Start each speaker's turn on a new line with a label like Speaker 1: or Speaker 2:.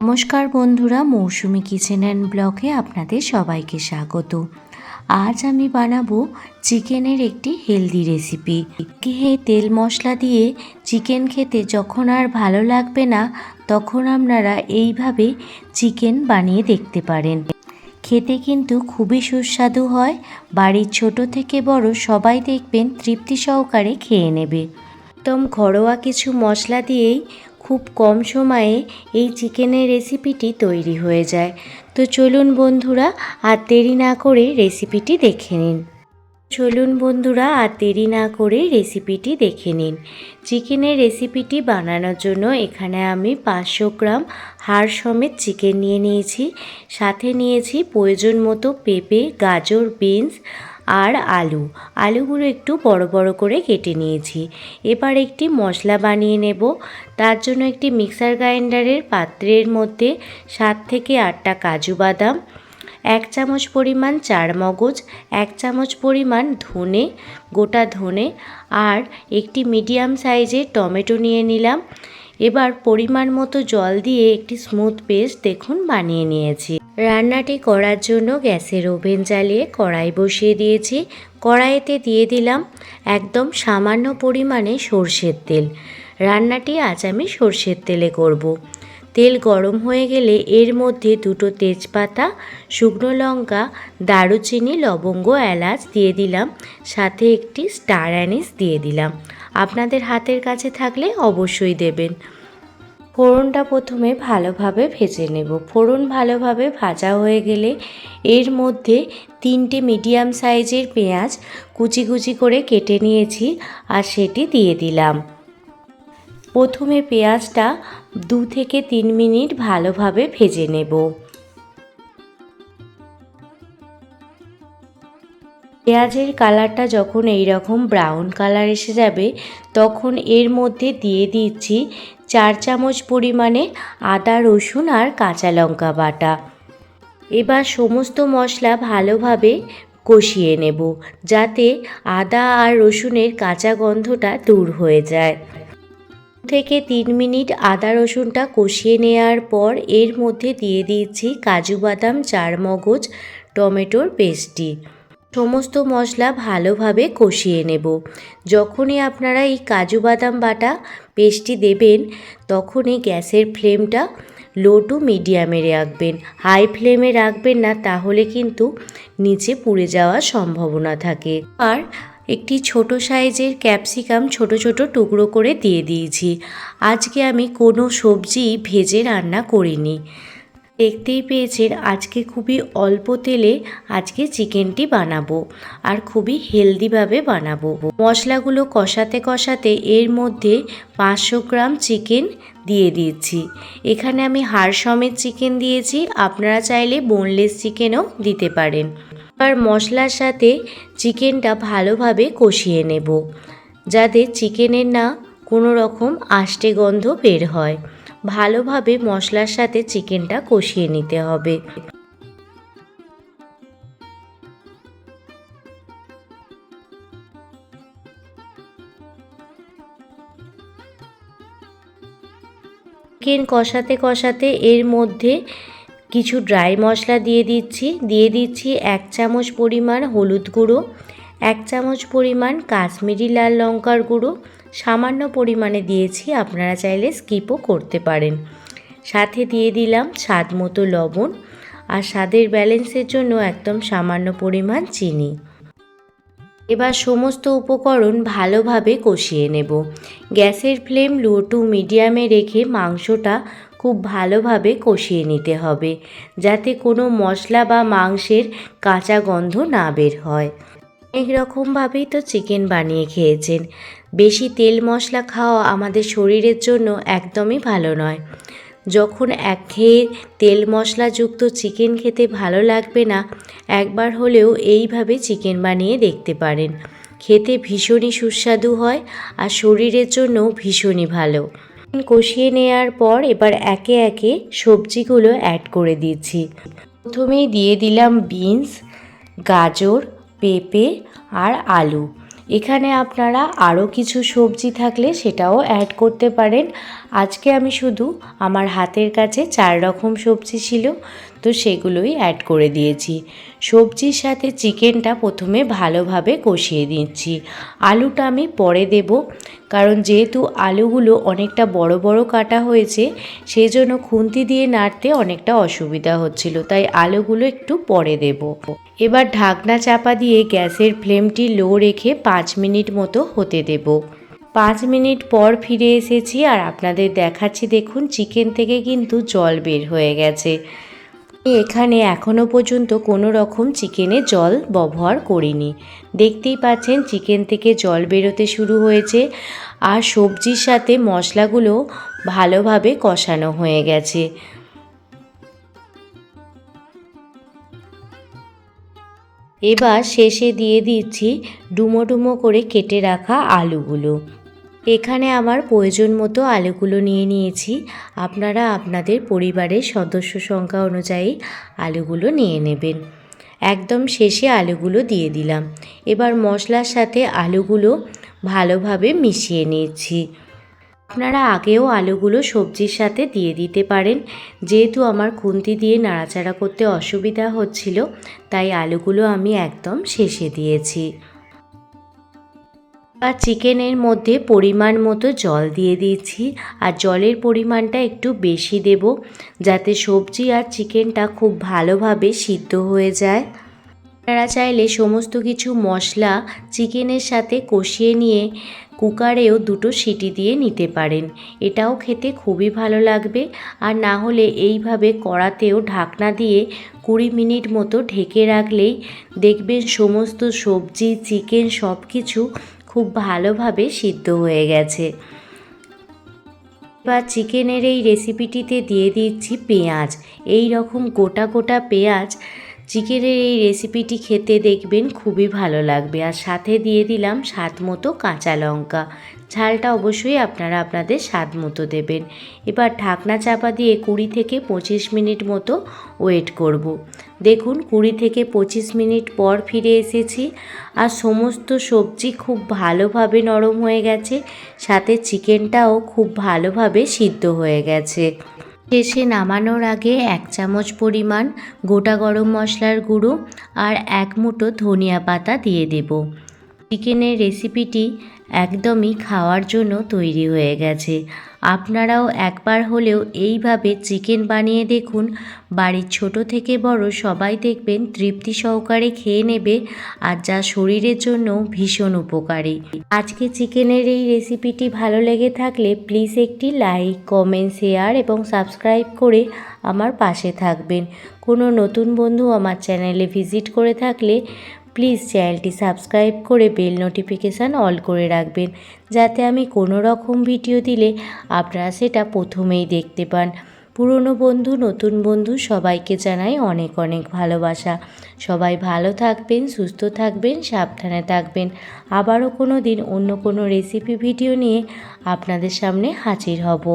Speaker 1: নমস্কার বন্ধুরা, মৌসুমি kitchen and ব্লগে আপনাদের সবাইকে স্বাগত। আজ আমি বানাবো চিকেনের একটি হেলদি রেসিপি। তেল মশলা দিয়ে চিকেন খেতে যখন আর ভালো লাগবে না, তখন আপনারা এইভাবে চিকেন বানিয়ে দেখতে পারেন। খেতে কিন্তু খুবই সুস্বাদু হয়। বাড়ির ছোট থেকে বড় সবাই দেখবেন তৃপ্তি সহকারে খেয়ে নেবে। একদম ঘরোয়া কিছু মশলা দিয়েই খুব কম সময়ে এই চিকেনের রেসিপিটি তৈরি হয়ে যায়। তো চলুন বন্ধুরা, আর দেরি না করে রেসিপিটি দেখে নিন। চিকেনের রেসিপিটি বানানোর জন্য এখানে আমি 500 গ্রাম হাড় সমেত চিকেন নিয়ে নিয়েছি। সাথে নিয়েছি প্রয়োজন মতো পেঁপে, গাজর, বিনস আর আলুগুলো একটু বড় বড় করে কেটে নিয়েছি। এবার একটি মশলা বানিয়ে নেব। তার জন্য একটি মিক্সার গ্রাইন্ডারের পাত্রের মধ্যে 7 থেকে 8টা কাজু বাদাম, 1 চামচ পরিমাণ চারমগজ, 1 চামচ পরিমাণ ধনে, গোটা ধনে আর একটি মিডিয়াম সাইজের টমেটো নিয়ে নিলাম। এবার পরিমাণ মতো জল দিয়ে একটি স্মুথ পেস্ট দেখুন বানিয়ে নিয়েছি। রান্নাটি করার জন্য গ্যাসের ওভেন জ্বালিয়ে কড়াই বসিয়ে দিয়েছি। কড়াইতে দিয়ে দিলাম একদম সামান্য পরিমাণে সর্ষের তেল। রান্নাটি আজ আমি সর্ষের তেলে করব। তেল গরম হয়ে গেলে এর মধ্যে 2টো তেজপাতা, শুকনো লঙ্কা, দারুচিনি, লবঙ্গ, এলাচ দিয়ে দিলাম। সাথে একটি স্টার অ্যানিস দিয়ে দিলাম। আপনাদের হাতের কাছে থাকলে অবশ্যই দেবেন। ফোড়নটা প্রথমে ভালোভাবে ভেজে নেব। ফোড়ন ভালোভাবে ভাজা হয়ে গেলে এর মধ্যে 3টে মিডিয়াম সাইজের পেঁয়াজ কুচি কুচি করে কেটে নিয়েছি আর সেটি দিয়ে দিলাম। প্রথমে পেঁয়াজটা 2 থেকে 3 মিনিট ভালোভাবে ভেজে নেব। পেঁয়াজের কালারটা যখন এই রকম ব্রাউন কালার এসে যাবে, তখন এর মধ্যে দিয়ে দিচ্ছি 4 চামচ পরিমাণে আদা, রসুন আর কাঁচা লঙ্কা বাটা। এবার সমস্ত মশলা ভালোভাবে কষিয়ে নেব, যাতে আদা আর রসুনের কাঁচা গন্ধটা দূর হয়ে যায়। 2 থেকে 3 মিনিট আদা রসুনটা কষিয়ে নেওয়ার পর এর মধ্যে দিয়ে দিচ্ছি কাজু বাদাম, চারমগজ, টমেটোর পেস্টটি। সমস্ত মশলা ভালোভাবে কষিয়ে নেব। যখনই আপনারা এই কাজু বাদাম বাটা পেস্টটি দেবেন, তখনই গ্যাসের ফ্লেমটা লো টু মিডিয়ামে রাখবেন। হাই ফ্লেমে রাখবেন না, তাহলে কিন্তু নিচে পুড়ে যাওয়ার সম্ভাবনা থাকে। আর একটি ছোট সাইজের ক্যাপসিকাম ছোট ছোট টুকরো করে দিয়ে দিয়েছি। আজকে আমি কোনো সবজি ভেজে রান্না করিনি। দেখতেই পেয়েছেন আজকে খুবই অল্প তেলে আজকে চিকেনটি বানাবো আর খুবই হেলদিভাবে বানাবো। মশলাগুলো কষাতে কষাতে এর মধ্যে 500 গ্রাম চিকেন দিয়ে দিচ্ছি। এখানে আমি হাড় সমেত চিকেন দিয়েছি, আপনারা চাইলে বোনলেস চিকেনও দিতে পারেন। আর মশলার সাথে চিকেনটা ভালোভাবে কষিয়ে নেব, যাতে চিকেনের না কোনো রকম আষ্টে গন্ধ বের হয়। ভালোভাবে মশলার সাথে চিকেনটা কষিয়ে নিতে হবে। চিকেন কষাতে কষাতে এর মধ্যে কিছু ড্রাই মশলা দিয়ে দিচ্ছি 1 চামচ পরিমাণ হলুদ গুঁড়ো, 1 চামচ পরিমাণ কাশ্মীরি লাল লঙ্কার গুঁড়ো, সামান্য পরিমাণে দিয়েছি, আপনারা চাইলে স্কিপও করতে পারেন। সাথে দিয়ে দিলাম স্বাদ মতো লবণ আর স্বাদের ব্যালেন্সের জন্য একদম সামান্য পরিমাণ চিনি। এবার সমস্ত উপকরণ ভালোভাবে কষিয়ে নেব। গ্যাসের ফ্লেম লো টু মিডিয়ামে রেখে মাংসটা খুব ভালোভাবে কষিয়ে নিতে হবে, যাতে কোনো মশলা বা মাংসের কাঁচা গন্ধ না বের হয়। অনেক রকমভাবেই তো চিকেন বানিয়ে খেয়েছেন। বেশি তেল মশলা খাওয়া আমাদের শরীরের জন্য একদমই ভালো নয়। যখন একঘেয়ে তেল মশলাযুক্ত চিকেন খেতে ভালো লাগবে না, একবার হলেও এইভাবে চিকেন বানিয়ে দেখতে পারেন। খেতে ভীষণই সুস্বাদু হয় আর শরীরের জন্যও ভীষণই ভালো। কষিয়ে নেওয়ার পর এবার একে একে সবজিগুলো অ্যাড করে দিচ্ছি। প্রথমেই দিয়ে দিলাম বিনস, গাজর, পেঁপে আর আলু। এখানে আপনারা আরও কিছু সবজি থাকলে সেটাও অ্যাড করতে পারেন। আজকে আমি শুধু আমার হাতের কাছে 4 রকম সবজি ছিল, তো সেগুলোই অ্যাড করে দিয়েছি। সবজির সাথে চিকেনটা প্রথমে ভালোভাবে কষিয়ে দিচ্ছি। আলুটা আমি পরে দেব, কারণ যেহেতু আলুগুলো অনেকটা বড় বড় কাটা হয়েছে, সেই জন্য খুন্তি দিয়ে নাড়তে অনেকটা অসুবিধা হচ্ছিল, তাই আলুগুলো একটু পরে দেব। এবার ঢাকনা চাপা দিয়ে গ্যাসের ফ্লেমটি লো রেখে 5 মিনিট মতো হতে দেব। 5 মিনিট পর ফিরে এসেছি আর আপনাদের দেখাচ্ছি, দেখুন চিকেন থেকে কিন্তু জল বের হয়ে গেছে। এখানে এখনও পর্যন্ত কোনো রকম চিকেনে জল ব্যবহার করিনি। দেখতেই পাচ্ছেন চিকেন থেকে জল বেরোতে শুরু হয়েছে আর সবজির সাথে মশলাগুলো ভালোভাবে কষানো হয়ে গেছে। এবার শেষে দিয়ে দিচ্ছি ডুমো ডুমো করে কেটে রাখা আলুগুলো। এখানে আমার প্রয়োজন মতো আলুগুলো নিয়ে নিয়েছি। আপনারা আপনাদের পরিবারের সদস্য সংখ্যা অনুযায়ী আলুগুলো নিয়ে নেবেন। একদম শেষে আলুগুলো দিয়ে দিলাম। এবার মশলার সাথে আলুগুলো ভালোভাবে মিশিয়ে নিচ্ছি। আপনারা আগেও আলুগুলো সবজির সাথে দিয়ে দিতে পারেন। যেহেতু আমার খুন্তি দিয়ে নাড়াচাড়া করতে অসুবিধা হচ্ছিল, তাই আলুগুলো আমি একদম শেষে দিয়েছি। আর চিকেনের মধ্যে পরিমাণ মতো জল দিয়ে দিয়েছি, আর জলের পরিমাণটা একটু বেশি দেব, যাতে সবজি আর চিকেনটা খুব ভালোভাবে সিদ্ধ হয়ে যায়। আপনারা চাইলে সমস্ত কিছু মশলা চিকেনের সাথে কষিয়ে নিয়ে কুকারেও 2টো সিটি দিয়ে নিতে পারেন, এটাও খেতে খুবই ভালো লাগবে। আর না হলে এইভাবে কড়াতেও ঢাকনা দিয়ে 20 মিনিট মতো ঢেকে রাখলেই দেখবেন সমস্ত সবজি চিকেন সব কিছু খুব ভালোভাবে সিদ্ধ হয়ে গেছে। এবার চিকেনের এই রেসিপিটিতে দিয়ে দিচ্ছি পেঁয়াজ। এই রকম গোটা গোটা পেঁয়াজ চিকেনের এই রেসিপিটি খেতে দেখবেন খুবই ভালো লাগবে। আর সাথে দিয়ে দিলাম স্বাদ মতো কাঁচা লঙ্কা। ঝালটা অবশ্যই আপনারা আপনাদের স্বাদ মতো দেবেন। এবার ঢাকনা চাপা দিয়ে 20 থেকে 25 মিনিট মতো ওয়েট করব। দেখুন 20 থেকে 25 মিনিট পর ফিরে এসেছি আর সমস্ত সবজি খুব ভালোভাবে নরম হয়ে গেছে, সাথে চিকেনটাও খুব ভালোভাবে সিদ্ধ হয়ে গেছে। শেষে নামানোর আগে 1 চামচ পরিমাণ গোটা গরম মশলার গুঁড়ো আর 1 মুঠো ধনিয়া পাতা দিয়ে দেব। চিকেনের রেসিপিটি একদমই খাওয়ার জন্য তৈরি হয়ে গেছে। আপনারাও একবার হলেও এইভাবে চিকেন বানিয়ে দেখুন। বাড়ির ছোট থেকে বড় সবাই দেখবেন তৃপ্তি সহকারে খেয়ে নেবে, আর যা শরীরের জন্য ভীষণ উপকারী। আজকে চিকেনের এই রেসিপিটি ভালো লেগে থাকলে প্লিজ একটি লাইক, কমেন্ট, শেয়ার এবং সাবস্ক্রাইব করে আমার পাশে থাকবেন। কোনো নতুন বন্ধু আমার চ্যানেলে ভিজিট করে থাকলে প্লিজ চ্যানেলটি সাবস্ক্রাইব করে বেল নোটিফিকেশান অল করে রাখবেন, যাতে আমি কোনো রকম ভিডিও দিলে আপনারা সেটা প্রথমেই দেখতে পান। পুরনো বন্ধু নতুন বন্ধু সবাইকে জানাই অনেক অনেক ভালোবাসা। সবাই ভালো থাকবেন, সুস্থ থাকবেন, সাবধানে থাকবেন। আবারও কোনো দিন অন্য কোনো রেসিপি ভিডিও নিয়ে আপনাদের সামনে হাজির হব।